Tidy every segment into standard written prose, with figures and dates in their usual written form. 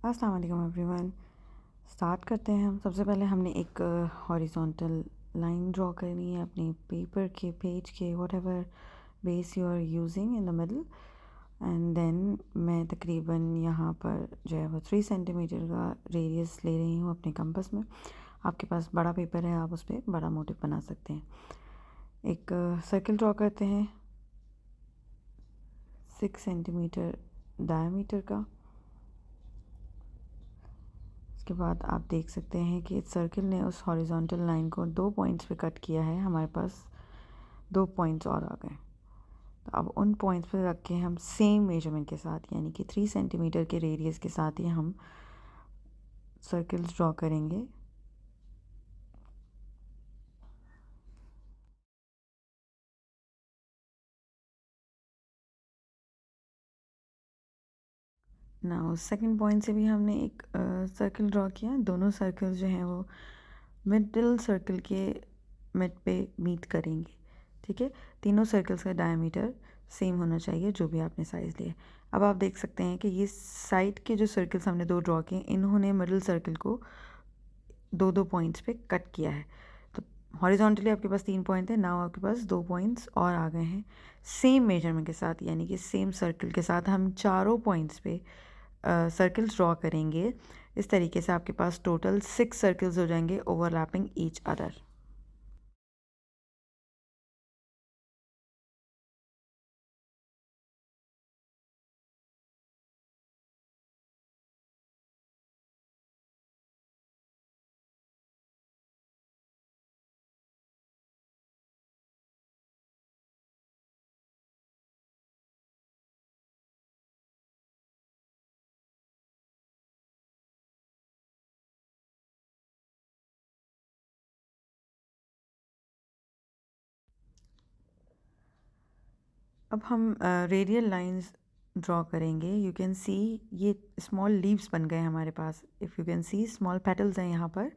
अस्सलाम वालेकुम everyone. Start करते हैं हम। सबसे पहले हमने एक हॉरिजॉन्टल लाइन ड्रॉ करनी है अपने पेपर के, पेज के, whatever base you are using in the middle. And then मैं तकरीबन यहाँ पर जो है वो 3 सेंटीमीटर का रेडियस ले रही हूँ अपने कंपास में। आपके पास बड़ा पेपर है, आप उस पर बड़ा मोटिव बना सकते हैं। एक सर्कल ड्रॉ करते हैं 6 सेंटीमीटर डायमीटर का। उसके बाद आप देख सकते हैं कि इस सर्कल ने उस हॉरिजॉन्टल लाइन को 2 पॉइंट्स पे कट किया है। हमारे पास 2 पॉइंट्स और आ गए। तो अब उन पॉइंट्स पे रख के हम सेम मेजरमेंट के साथ, यानी कि 3 सेंटीमीटर के रेडियस के साथ ही हम सर्कल्स ड्रॉ करेंगे। ना सेकंड पॉइंट से भी हमने एक सर्कल ड्रॉ किया। दोनों सर्कल्स जो हैं वो मिडिल सर्कल के मिड पे मीट करेंगे। ठीक है, तीनों सर्कल्स का डायमीटर सेम होना चाहिए जो भी आपने साइज़ लिया। अब आप देख सकते हैं कि ये साइड के जो सर्कल्स हमने 2 ड्रॉ किए, इन्होंने मिडिल सर्कल को 2-2 पॉइंट्स पे कट किया है। तो हॉरिजॉन्टली आपके पास 3 पॉइंट है, नाउ आपके पास 2 पॉइंट्स और आ गए हैं सेम मेजरमेंट के साथ, यानी कि सेम सर्कल के साथ हम चारों पॉइंट्स पे सर्कल्स ड्रॉ करेंगे। इस तरीके से आपके पास टोटल 6 सर्कल्स हो जाएंगे ओवरलैपिंग ईच अदर। अब हम रेडियल लाइंस ड्रॉ करेंगे। यू कैन सी ये स्मॉल लीव्स बन गए हमारे पास। If you can see small petals हैं यहाँ पर।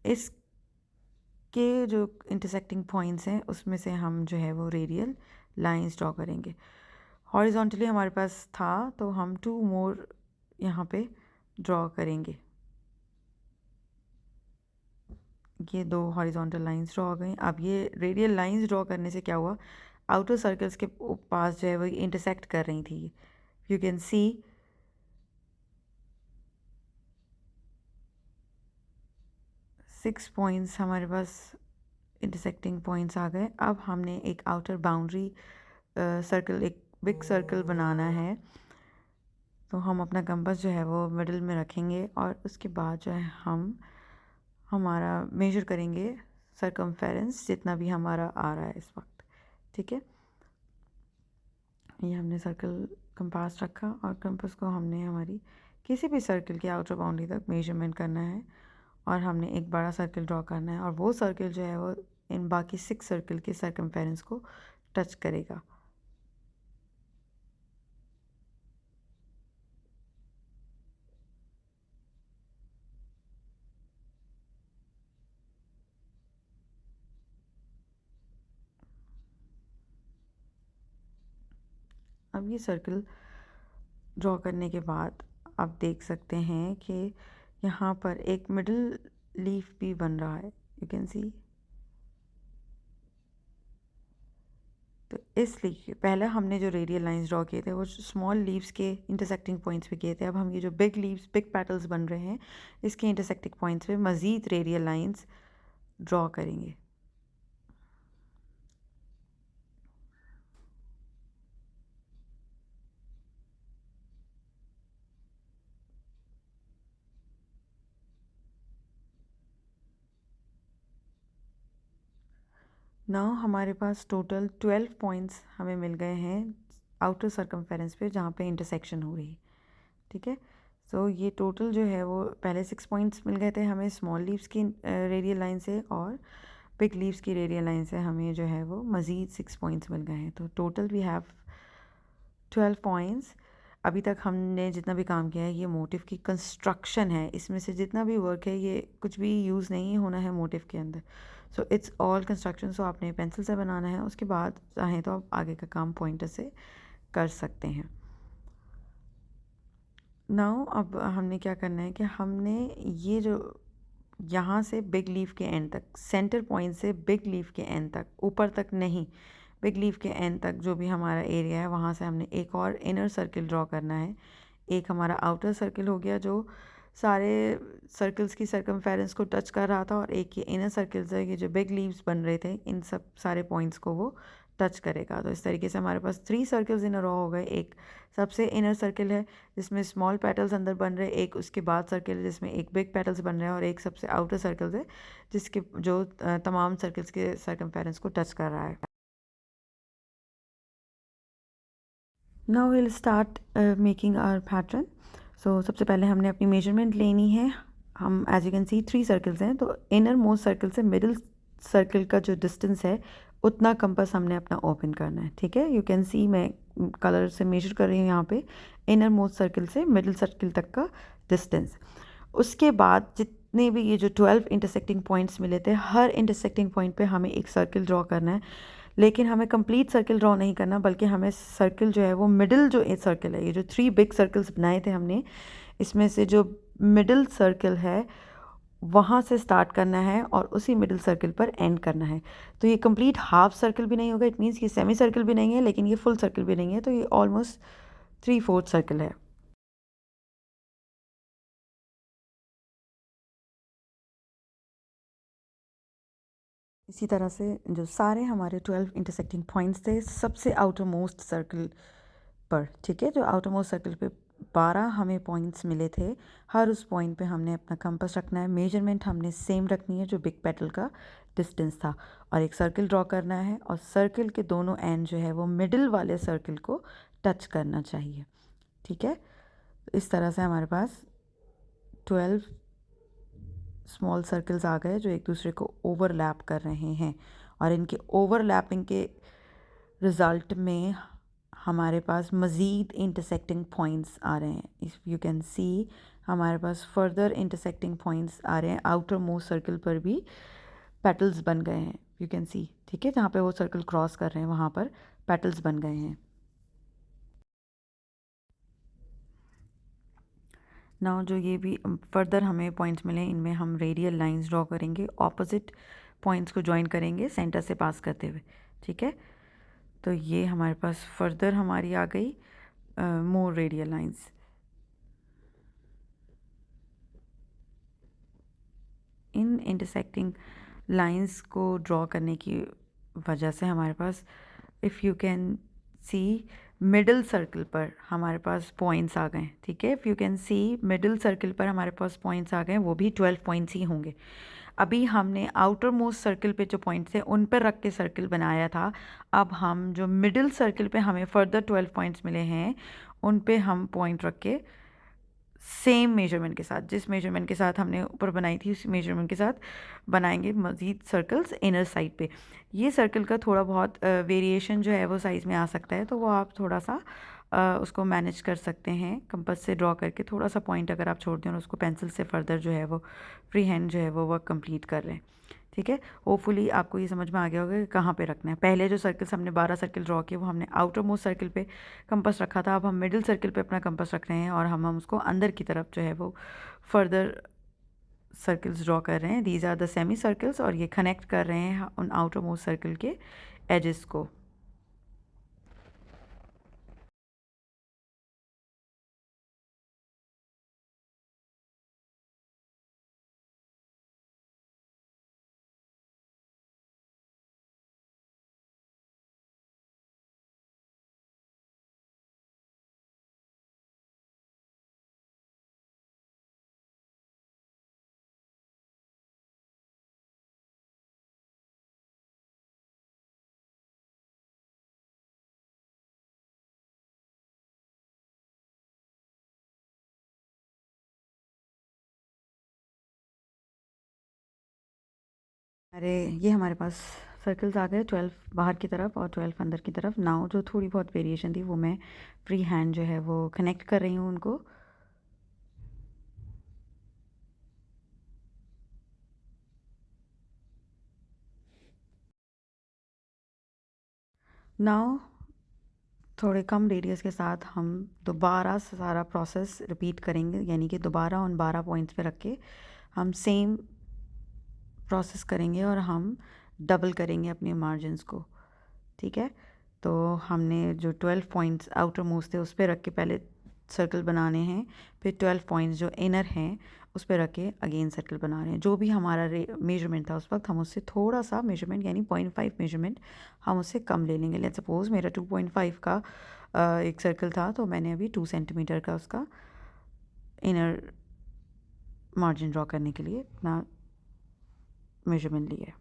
इसके जो इंटरसेक्टिंग पॉइंट्स हैं उसमें से हम जो है वो रेडियल लाइंस ड्रॉ करेंगे। हॉरिजॉन्टली हमारे पास था तो हम 2 मोर यहाँ पे ड्रॉ करेंगे। ये 2 हॉरिजॉन्टल लाइंस ड्रॉ हो गई। अब ये रेडियल लाइंस ड्रॉ करने से क्या हुआ, आउटर सर्कल्स के पास जो है वो इंटरसेक्ट कर रही थी। यू कैन सी 6 पॉइंट्स हमारे पास इंटरसेक्टिंग पॉइंट्स आ गए। अब हमने एक आउटर बाउंड्री सर्कल, एक बिग सर्कल बनाना है। तो हम अपना कंपास जो है वो मिडिल में रखेंगे और उसके बाद जो है हम हमारा मेजर करेंगे सरकमफेरेंस जितना भी हमारा आ रहा है इस वक्त। ठीक है, ये हमने सर्कल कंपास रखा और कंपास को हमने हमारी किसी भी सर्कल की आउटर बाउंड्री तक मेजरमेंट करना है और हमने एक बड़ा सर्कल ड्रॉ करना है और वो सर्कल जो है वो इन बाकी 6 सर्कल के सरकमफेरेंस को टच करेगा। अब ये सर्कल ड्रॉ करने के बाद आप देख सकते हैं कि यहाँ पर एक मिडिल लीफ भी बन रहा है। यू कैन सी। तो इसलिए पहले हमने जो रेडियल लाइंस ड्रॉ किए थे वो स्मॉल लीव्स के इंटरसेक्टिंग पॉइंट्स पे किए थे। अब हम ये जो बिग लीव्स, बिग पेटल्स बन रहे हैं, इसके इंटरसेक्टिंग पॉइंट्स पे मज़ीद रेडियल लाइंस ड्रॉ करेंगे। नाउ हमारे पास टोटल 12 पॉइंट्स हमें मिल गए हैं आउटर सरकमफेरेंस पे जहाँ पे इंटरसेक्शन हो रही है। ठीक है, सो ये टोटल जो है वो पहले 6 पॉइंट्स मिल गए थे हमें स्मॉल लीव्स की रेडियल लाइन से, और बिग लीव्स की रेडियल लाइन से हमें जो है वो मज़ीद 6 पॉइंट्स मिल गए हैं। तो टोटल वी हैव 12 पॉइंट्स। अभी तक हमने जितना भी काम किया है ये मोटिव की कंस्ट्रक्शन है। इसमें से जितना भी वर्क है ये कुछ भी यूज़ नहीं होना है मोटिव के अंदर। So it's all construction. So आपने पेंसिल से बनाना है, उसके बाद चाहें तो आप आगे का काम पॉइंटर से कर सकते हैं। नाउ अब हमने क्या करना है कि हमने ये जो यहाँ से बिग लीफ के एंड तक, सेंटर पॉइंट से बिग लीफ के एंड तक, ऊपर तक नहीं, बिग लीफ के एंड तक जो भी हमारा एरिया है वहाँ से हमने एक और इनर सर्किल ड्रॉ करना है। एक हमारा आउटर सर्किल हो गया जो सारे सर्कल्स की सर्कमफेरेंस को टच कर रहा था, और एक ये इनर सर्कल्स है, ये जो बिग लीव्स बन रहे थे इन सब सारे पॉइंट्स को वो टच करेगा। तो इस तरीके से हमारे पास 3 सर्कल्स इन अ रो हो गए। एक सबसे इनर सर्किल है जिसमें स्मॉल पेटल्स अंदर बन रहे हैं, एक उसके बाद सर्किल है जिसमें एक बिग पेटल्स बन रहे हैं, और एक सबसे आउटर सर्कल्स है जिसके जो तमाम सर्कल्स के सर्कमफेरेंस को टच कर रहा है। Now will start making our pattern. So सबसे पहले हमने अपनी मेजरमेंट लेनी है। हम as you can see 3 circles हैं, तो इनर मोस्ट सर्कल से मिडिल सर्कल का जो डिस्टेंस है उतना कंपास हमने अपना ओपन करना है। ठीक है, यू कैन सी मैं कलर से मेजर कर रही हूँ यहाँ पे इनर मोस्ट सर्कल से मिडिल सर्कल तक का डिस्टेंस। उसके बाद जितने भी ये जो 12 इंटरसेक्टिंग पॉइंट्स मिले थे, हर इंटरसेक्टिंग पॉइंट पे हमें एक सर्किल ड्रॉ करना है। लेकिन हमें कंप्लीट सर्किल ड्रॉ नहीं करना, बल्कि हमें सर्किल जो है वो मिडिल जो एक सर्किल है, ये जो 3 बिग सर्कल्स बनाए थे हमने, इसमें से जो मिडिल सर्किल है वहाँ से स्टार्ट करना है और उसी मिडिल सर्किल पर एंड करना है। तो ये कंप्लीट हाफ सर्किल भी नहीं होगा, इट मीन्स ये सेमी सर्किल भी नहीं है, लेकिन ये फुल सर्किल भी नहीं है, तो ये ऑलमोस्ट 3/4 सर्किल है। इसी तरह से जो सारे हमारे 12 इंटरसेक्टिंग पॉइंट्स थे सबसे आउटर मोस्ट सर्किल पर, ठीक है, जो आउटर मोस्ट सर्किल पे 12 हमें पॉइंट्स मिले थे, हर उस पॉइंट पे हमने अपना कंपास रखना है। मेजरमेंट हमने सेम रखनी है जो बिग पेटल का डिस्टेंस था, और एक सर्किल ड्रॉ करना है, और सर्किल के दोनों एंड जो है वो मिडिल वाले सर्किल को टच करना चाहिए। ठीक है, इस तरह से हमारे पास 12 स्मॉल सर्कल्स आ गए जो एक दूसरे को ओवरलैप कर रहे हैं, और इनके ओवरलैपिंग के रिज़ल्ट में हमारे पास मज़ीद इंटरसेक्टिंग पॉइंट्स आ रहे हैं। इफ़ यू कैन सी हमारे पास फर्दर इंटरसेक्टिंग पॉइंट्स आ रहे हैं, आउटर मोस्ट सर्कल पर भी पेटल्स बन गए हैं, यू कैन सी। ठीक है, जहाँ पे वो सर्कल क्रॉस कर रहे हैं वहाँ पर पेटल्स बन गए हैं। नाउ जो ये भी फर्दर हमें पॉइंट्स मिले, इनमें हम रेडियल लाइंस ड्रॉ करेंगे, ऑपोजिट पॉइंट्स को ज्वाइन करेंगे सेंटर से पास करते हुए। ठीक है, तो ये हमारे पास फर्दर हमारी आ गई मोर रेडियल लाइंस। इन इंटरसेक्टिंग लाइंस को ड्रॉ करने की वजह से हमारे पास, if you can see, middle circle पर हमारे पास पॉइंट्स आ गए। ठीक है, if you can see middle circle पर हमारे पास पॉइंट्स आ गए, वो भी 12 पॉइंट्स ही होंगे। अभी हमने आउटर मोस्ट सर्कल पे जो पॉइंट्स थे उन पर रख के सर्कल बनाया था। अब हम जो मिडिल सर्कल पे हमें फर्दर 12 पॉइंट्स मिले हैं उन पे हम पॉइंट रख के सेम मेजरमेंट के साथ, जिस मेजरमेंट के साथ हमने ऊपर बनाई थी उस मेजरमेंट के साथ बनाएंगे मज़ीद सर्कल्स इनर साइड पे। ये सर्कल का थोड़ा बहुत वेरिएशन जो है वो साइज़ में आ सकता है, तो वो आप थोड़ा सा उसको मैनेज कर सकते हैं कंपास से ड्रॉ करके। थोड़ा सा पॉइंट अगर आप छोड़ दें और उसको पेंसिल से फर्दर जो है वो फ्री हैंड जो है वो वर्क कंप्लीट कर रहे हैं। ठीक है, होपफुली आपको ये समझ में आ गया होगा कि कहाँ पे रखना है। पहले जो सर्कल्स हमने 12 सर्कल ड्रॉ किए वो हमने आउटर मोस्ट सर्कल पे कंपास रखा था, अब हम मिडिल सर्कल पे अपना कंपास रख रहे हैं, और हम उसको अंदर की तरफ जो है वो फर्दर सर्कल्स ड्रॉ कर रहे हैं। These are the semi circles, और ये कनेक्ट कर रहे हैं उन आउटर मोस्ट सर्कल के एजेस को। अरे, ये हमारे पास सर्कल्स आ गए 12 बाहर की तरफ और 12 अंदर की तरफ। नाउ जो थोड़ी बहुत वेरिएशन थी वो मैं फ्री हैंड जो है वो कनेक्ट कर रही हूँ उनको। नाउ थोड़े कम रेडियस के साथ हम दोबारा सारा प्रोसेस रिपीट करेंगे, यानी कि दोबारा उन 12 पॉइंट्स पे रख के हम सेम प्रोसेस करेंगे और हम डबल करेंगे अपने मार्जिन्स को। ठीक है, तो हमने जो 12 पॉइंट्स आउटर मोस्ट थे उस पर रख के पहले सर्कल बनाने हैं, फिर 12 पॉइंट्स जो इनर हैं उस पर रख के अगेन सर्कल बना रहे हैं। जो भी हमारा मेजरमेंट था उस वक्त हम उससे थोड़ा सा मेजरमेंट यानी 0.5 मेजरमेंट हम उससे कम ले लेंगे। लेट्स सपोज मेरा 2.5 का एक सर्कल था, तो मैंने अभी 2 सेंटीमीटर का उसका इनर मार्जिन ड्रॉ करने के लिए अपना मेजरमेंट लिया है।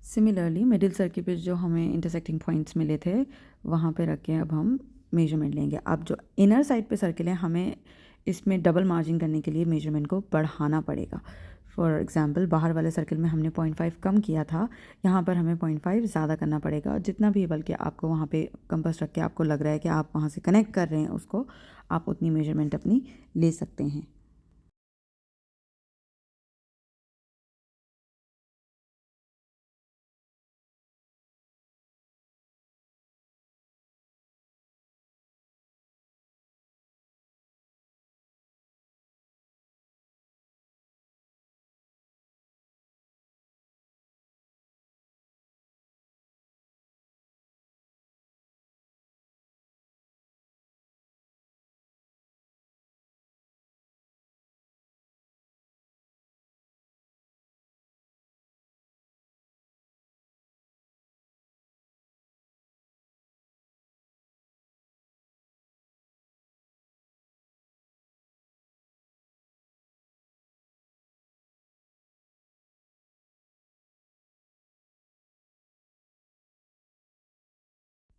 सिमिलरली मिडिल सर्किल पे जो हमें इंटरसेक्टिंग पॉइंट्स मिले थे वहाँ पे रख के अब हम मेजरमेंट लेंगे। अब जो इनर साइड पे सर्किल है हमें इसमें डबल मार्जिन करने के लिए मेजरमेंट को बढ़ाना पड़ेगा। फॉर एग्जांपल बाहर वाले सर्किल में हमने 0.5 कम किया था, यहाँ पर हमें 0.5 ज़्यादा करना पड़ेगा। जितना भी बल्कि आपको वहाँ पे कंपास रख के आपको लग रहा है कि आप वहाँ से कनेक्ट कर रहे हैं उसको, आप उतनी मेजरमेंट अपनी ले सकते हैं।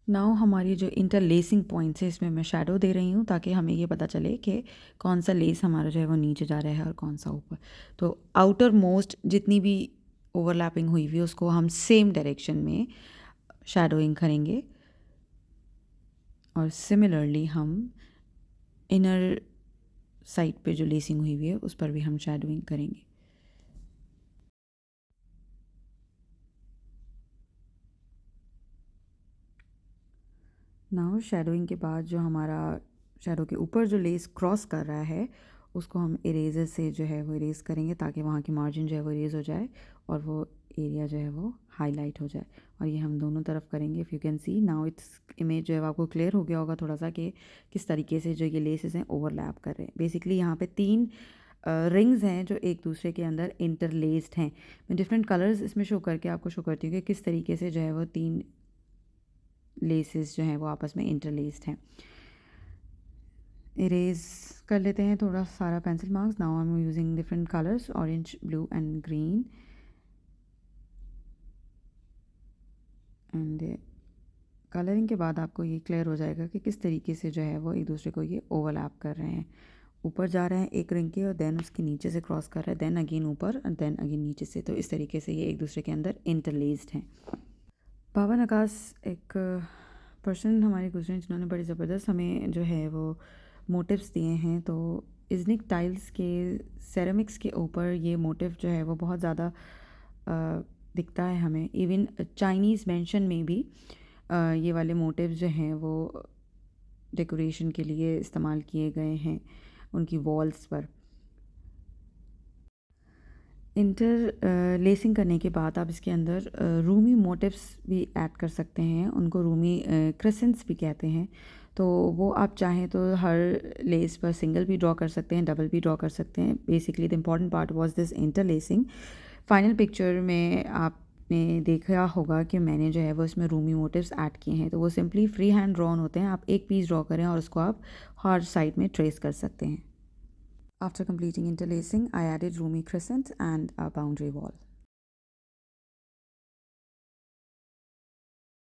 नाउ हमारी जो इंटरलेसिंग पॉइंट्स है इसमें मैं शेडो दे रही हूँ ताकि हमें ये पता चले कि कौन सा लेस हमारा जो है वो नीचे जा रहा है और कौन सा ऊपर। तो आउटर मोस्ट जितनी भी ओवरलैपिंग हुई हुई उसको हम सेम डायरेक्शन में शेडोइंग करेंगे और सिमिलरली हम इनर साइड पे जो लेसिंग हुई हुई है उस पर भी हम शेडोइंग करेंगे। नाउ शेडोइंग के बाद जो हमारा शेडो के ऊपर जो लेस क्रॉस कर रहा है उसको हम इरेजर से जो है वो इरेज करेंगे ताकि वहाँ की मार्जिन जो है वो इरेज हो जाए और वो एरिया जो है वो हाईलाइट हो जाए। और ये हम दोनों तरफ करेंगे। If you can C now its image जो है वो आपको क्लियर हो गया होगा थोड़ा सा कि किस तरीके से जो ये लेसेस हैं ओवरलैप कर रहे हैं। बेसिकली यहाँ पे 3 रिंग्स हैं जो एक दूसरे के अंदर इंटरलेस्ड हैं। मैं डिफरेंट कलर्स इसमें शो करके आपको शो करती हूँ कि किस तरीके से जो है वो 3 लेसेस जो हैं वो आपस में इंटरलेस्ड हैं। इरेज कर लेते हैं थोड़ा सारा pencil marks. Now I am using different colours orange, blue and green and colouring के बाद आपको ये क्लियर हो जाएगा कि किस तरीके से जो है वो एक दूसरे को ये ओवरलैप कर रहे हैं। ऊपर जा रहे हैं एक रिंग के और देन उसके नीचे से क्रॉस कर रहे हैं, देन अगेन ऊपर और देन अगेन नीचे से। तो इस तरीके से ये एक दूसरे के अंदर इंटरलेस्ड हैं। पावन आकाश एक पर्सन हमारे गुजरे हैं जिन्होंने बड़ी ज़बरदस्त हमें जो है वो मोटिव्स दिए हैं। तो इज़निक टाइल्स के सेरेमिक्स के ऊपर ये मोटिव जो है वो बहुत ज़्यादा दिखता है हमें। इवन चाइनीज़ मेंशन में भी ये वाले मोटिव्स जो हैं वो डेकोरेशन के लिए इस्तेमाल किए गए हैं उनकी वॉल्स पर। इंटर लेसिंग करने के बाद आप इसके अंदर रूमी मोटिव्स भी ऐड कर सकते हैं, उनको रूमी क्रेसेंट्स भी कहते हैं। तो वो आप चाहें तो हर लेस पर सिंगल भी ड्रॉ कर सकते हैं, डबल भी ड्रॉ कर सकते हैं। Basically the important part was this interlacing. Final picture में आपने देखा होगा कि मैंने जो है वो इसमें रूमी मोटिव्स ऐड किए हैं। तो वो सिंपली फ्री हैंड ड्रॉन होते हैं। आप एक पीस ड्रॉ करें और उसको आप हर साइड में ट्रेस कर सकते हैं। After completing interlacing, I added roomy crescent and a boundary wall.